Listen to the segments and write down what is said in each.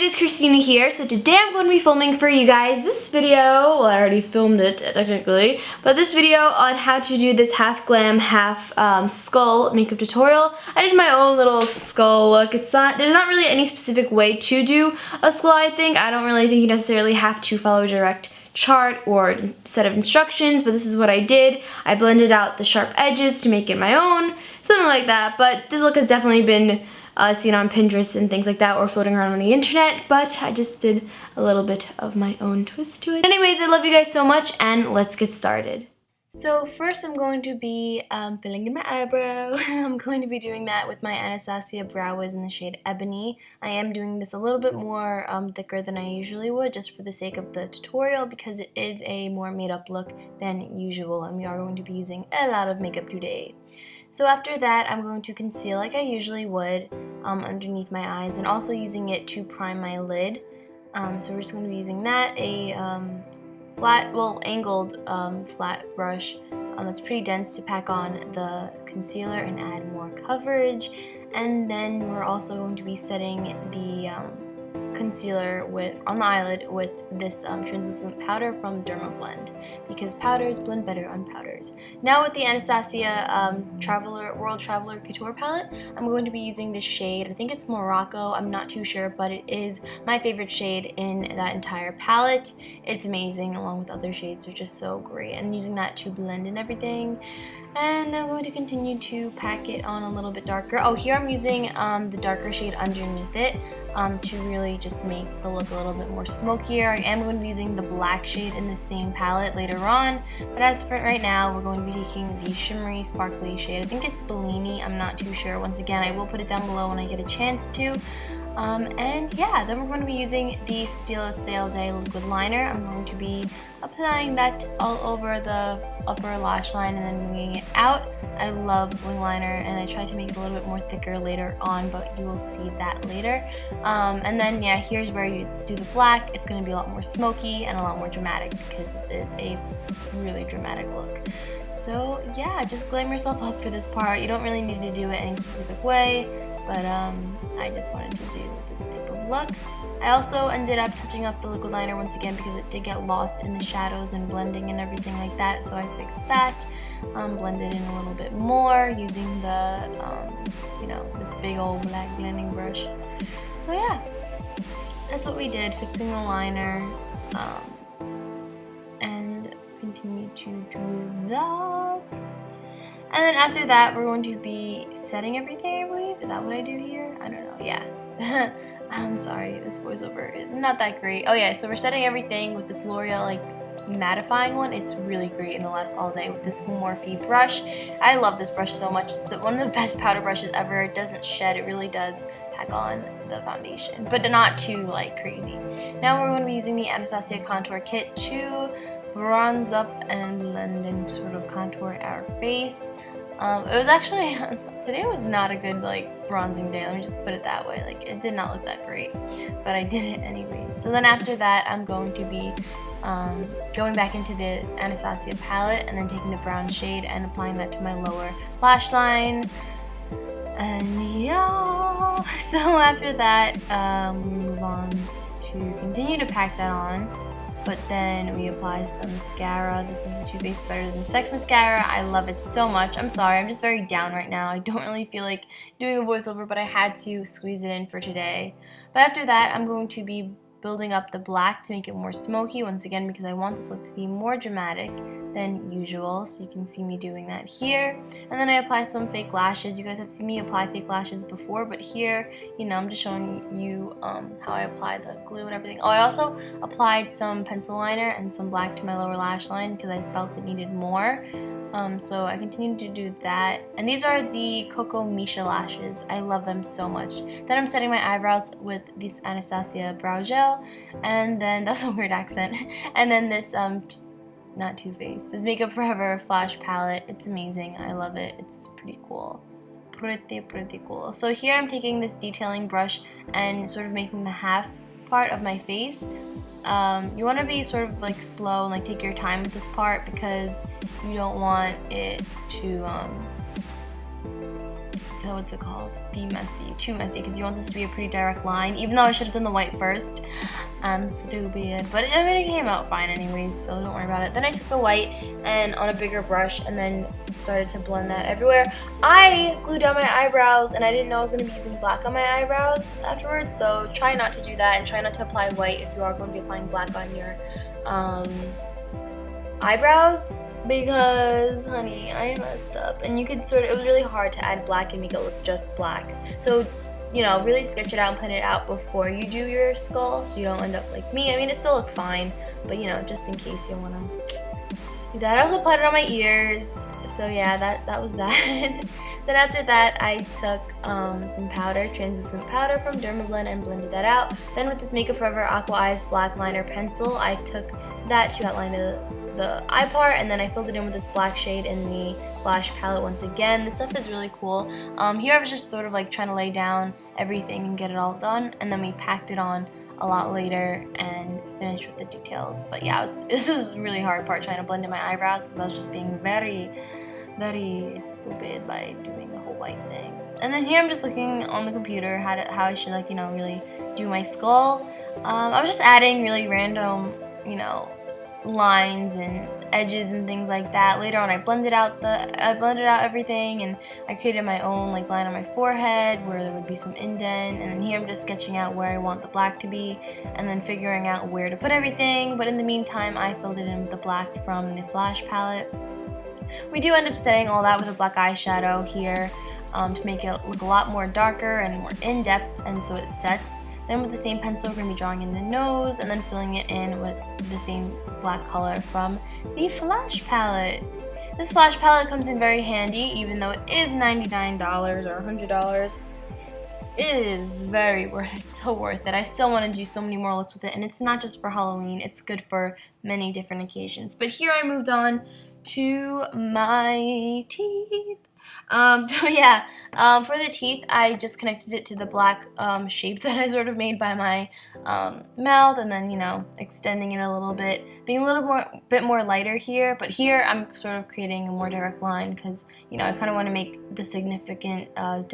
guys, Christina here. So today I'm going to be filming for you guys this video. Well, I already filmed it technically, but this video on how to do this half glam, half skull makeup tutorial. I did my own little skull look. There's not really any specific way to do a skull, I think. I don't really think you necessarily have to follow a direct chart or set of instructions, but this is what I did. I blended out the sharp edges to make it my own, something like that. But this look has definitely been seen on Pinterest and things like that, or floating around on the internet, but I just did a little bit of my own twist to it. Anyways, I love you guys so much, and let's get started. So first I'm going to be filling in my eyebrow. I'm going to be doing that with my Anastasia Brow Wiz in the shade Ebony. I am doing this a little bit more thicker than I usually would, just for the sake of the tutorial, because it is a more made up look than usual, and we are going to be using a lot of makeup today. So after that, I'm going to conceal like I usually would underneath my eyes, and also using it to prime my lid. So we're just going to be using that, a angled flat brush that's pretty dense to pack on the concealer and add more coverage. And then we're also going to be setting the concealer on the eyelid with this translucent powder from Dermablend, because powders blend better on powders. Now with the Anastasia World Traveler Couture palette, I'm going to be using this shade. I think it's Morocco, I'm not too sure, but it is my favorite shade in that entire palette. It's amazing, along with other shades, they're just so great. And using that to blend in everything. And I'm going to continue to pack it on a little bit darker. Oh, here I'm using the darker shade underneath it to really just make the look a little bit more smokier. I am going to be using the black shade in the same palette later on, but as for right now, we're going to be taking the shimmery, sparkly shade. I think it's Bellini, I'm not too sure. Once again, I will put it down below when I get a chance to. And yeah, then we're going to be using the Stila Sail Day liquid liner. I'm going to be applying that all over the upper lash line and then winging it out. I love wing liner, and I tried to make it a little bit more thicker later on, but you will see that later. And then yeah, here's where you do the black. It's going to be a lot more smoky and a lot more dramatic, because this is a really dramatic look. So yeah, just glam yourself up for this part. You don't really need to do it any specific way, but I just wanted to do this type of look. I also ended up touching up the liquid liner once again, because it did get lost in the shadows and blending and everything like that, so I fixed that. Blended in a little bit more using the, this big old black blending brush. So yeah, that's what we did, fixing the liner, and continue to do that. And then after that, we're going to be setting everything, I believe. Is that what I do here? I don't know, yeah. I'm sorry, this voiceover is not that great. Oh yeah, so we're setting everything with this L'Oreal mattifying one. It's really great, and it lasts all day with this Morphe brush. I love this brush so much. It's one of the best powder brushes ever. It doesn't shed, it really does pack on the foundation, but not too crazy. Now we're going to be using the Anastasia Contour Kit to bronze up and blend and sort of contour our face. It was actually, today was not a good bronzing day, let me just put it that way. It did not look that great, but I did it anyways. So then after that, I'm going to be going back into the Anastasia palette and then taking the brown shade and applying that to my lower lash line. And yeah, so after that, we move on to continue to pack that on. But then we apply some mascara. This is the Too Faced Better Than Sex mascara. I love it so much. I'm sorry, I'm just very down right now. I don't really feel like doing a voiceover, but I had to squeeze it in for today. But after that, I'm going to be building up the black to make it more smoky, once again, because I want this look to be more dramatic than usual. So you can see me doing that here. And then I apply some fake lashes. You guys have seen me apply fake lashes before, but here, I'm just showing you how I apply the glue and everything. Oh, I also applied some pencil liner and some black to my lower lash line, because I felt it needed more. So I continued to do that. And these are the Coco Misha lashes. I love them so much. Then I'm setting my eyebrows with this Anastasia brow gel. And then, that's a weird accent. And then this, not Too Faced, this Makeup Forever Flash palette. It's amazing. I love it. It's pretty cool. Pretty cool. So here I'm taking this detailing brush and sort of making the half part of my face. You want to be sort of slow and take your time with this part, because you don't want it to to, what's it called, be messy, too messy, because you want this to be a pretty direct line, even though I should have done the white first. I'm stupid, but I mean, it came out fine anyways, so don't worry about it. Then I took the white and on a bigger brush and then started to blend that everywhere. I glued down my eyebrows and I didn't know I was going to be using black on my eyebrows afterwards, so try not to do that and try not to apply white if you are going to be applying black on your eyebrows, because honey, I messed up. And you could it was really hard to add black and make it look just black, so you know, really sketch it out and put it out before you do your skull so you don't end up like me. I mean, it still looks fine, but you know, just in case you want to do that. I also applied it on my ears, so yeah, that was that. Then after that, I took some powder, translucent powder from Dermablend, and blended that out. Then with this Makeup Forever Aqua Eyes Black Liner Pencil, I took that to outline the eye part, and then I filled it in with this black shade in the Flash palette once again. This stuff is really cool. Here I was just sort of like trying to lay down everything and get it all done, and then we packed it on a lot later and finished with the details. But yeah, this was a really hard part, trying to blend in my eyebrows, because I was just being very, very stupid by doing the whole white thing. And then here I'm just looking on the computer how I should, like, you know, really do my skull. I was just adding really random, you know, lines and edges and things like that. Later on, I blended out everything, and I created my own like line on my forehead where there would be some indent. And then here I'm just sketching out where I want the black to be, and then figuring out where to put everything. But in the meantime, I filled it in with the black from the Flash palette. We do end up setting all that with a black eyeshadow here to make it look a lot more darker and more in-depth, and so it sets. Then with the same pencil, we're going to be drawing in the nose and then filling it in with the same black color from the Flash palette. This Flash palette comes in very handy, even though it is $99 or $100. It is very worth it, so worth it. I still want to do so many more looks with it, and it's not just for Halloween, it's good for many different occasions. But here I moved on to my teeth. So yeah, for the teeth, I just connected it to the black shape that I sort of made by my mouth, and then, you know, extending it a little bit, being a little bit more lighter here. But here I'm sort of creating a more direct line because, you know, I kind of want to make the significant I'm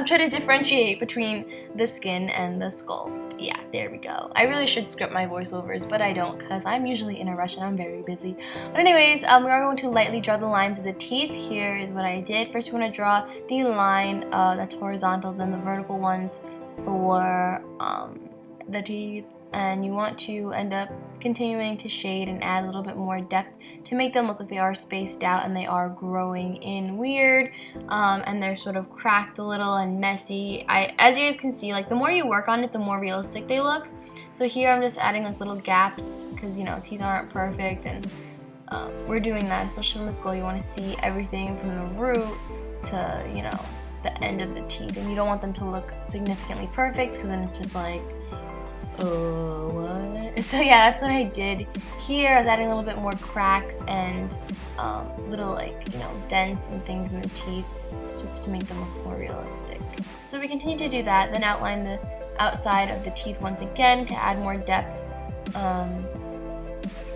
trying to differentiate between the skin and the skull. Yeah, there we go. I really should script my voiceovers, but I don't, because I'm usually in a rush and I'm very busy. But anyways, we are going to lightly draw the lines of the teeth. Here is what I did. First, you want to draw the line that's horizontal, then the vertical ones for the teeth. And you want to end up continuing to shade and add a little bit more depth to make them look like they are spaced out and they are growing in weird, and they're sort of cracked a little and messy. As you guys can see, like, the more you work on it, the more realistic they look. So here I'm just adding like little gaps because, you know, teeth aren't perfect, and we're doing that, especially from the skull. You want to see everything from the root to, you know, the end of the teeth, and you don't want them to look significantly perfect because then it's just like, oh, what? So yeah, that's what I did here. I was adding a little bit more cracks and little, like, you know, dents and things in the teeth just to make them look more realistic. So we continue to do that, then outline the outside of the teeth once again to add more depth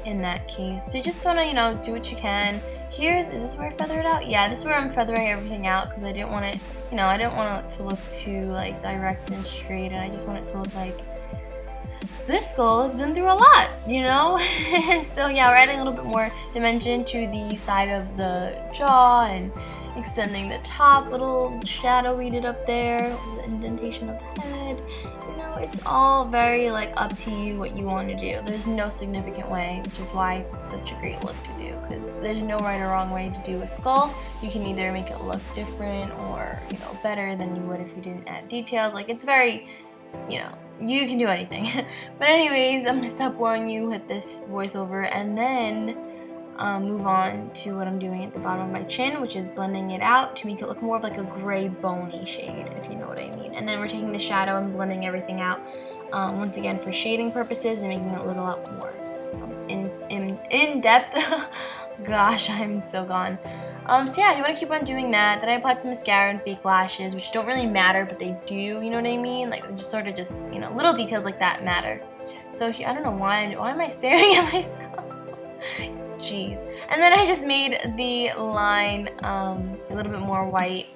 in that case. So you just want to, you know, do what you can. Is this where I feather it out? Yeah, this is where I'm feathering everything out because I didn't want it, you know, I didn't want it to look too, like, direct and straight, and I just want it to look like this skull has been through a lot, you know? So yeah, we're adding a little bit more dimension to the side of the jaw and extending the top, little shadow we did up there, the indentation of the head. You know, it's all very, like, up to you what you want to do. There's no significant way, which is why it's such a great look to do, because there's no right or wrong way to do a skull. You can either make it look different or, you know, better than you would if you didn't add details. Like, it's very, you know, you can do anything. But anyways, I'm gonna stop boring you with this voiceover and then move on to what I'm doing at the bottom of my chin, which is blending it out to make it look more of like a gray bony shade, if you know what I mean. And then we're taking the shadow and blending everything out once again for shading purposes and making it look a lot more in depth. Gosh, I'm so gone. So yeah, you want to keep on doing that. Then I applied some mascara and fake lashes, which don't really matter, but they do, you know what I mean? Like, just sort of just, you know, little details like that matter. So I don't know why am I staring at myself? Jeez. And then I just made the line a little bit more white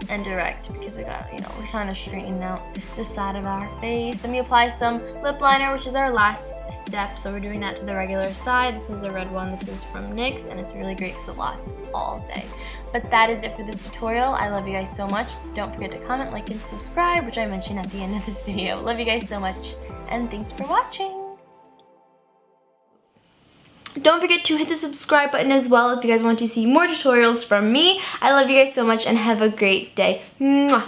and direct because I got, you know, we're trying to straighten out the side of our face. Then we apply some lip liner, which is our last step. So we're doing that to the regular side. This is a red one. This is from NYX, and it's really great because it lasts all day. But that is it for this tutorial. I love you guys so much. Don't forget to comment, like, and subscribe, which I mentioned at the end of this video. Love you guys so much, and thanks for watching. Don't forget to hit the subscribe button as well if you guys want to see more tutorials from me. I love you guys so much and have a great day. Mwah.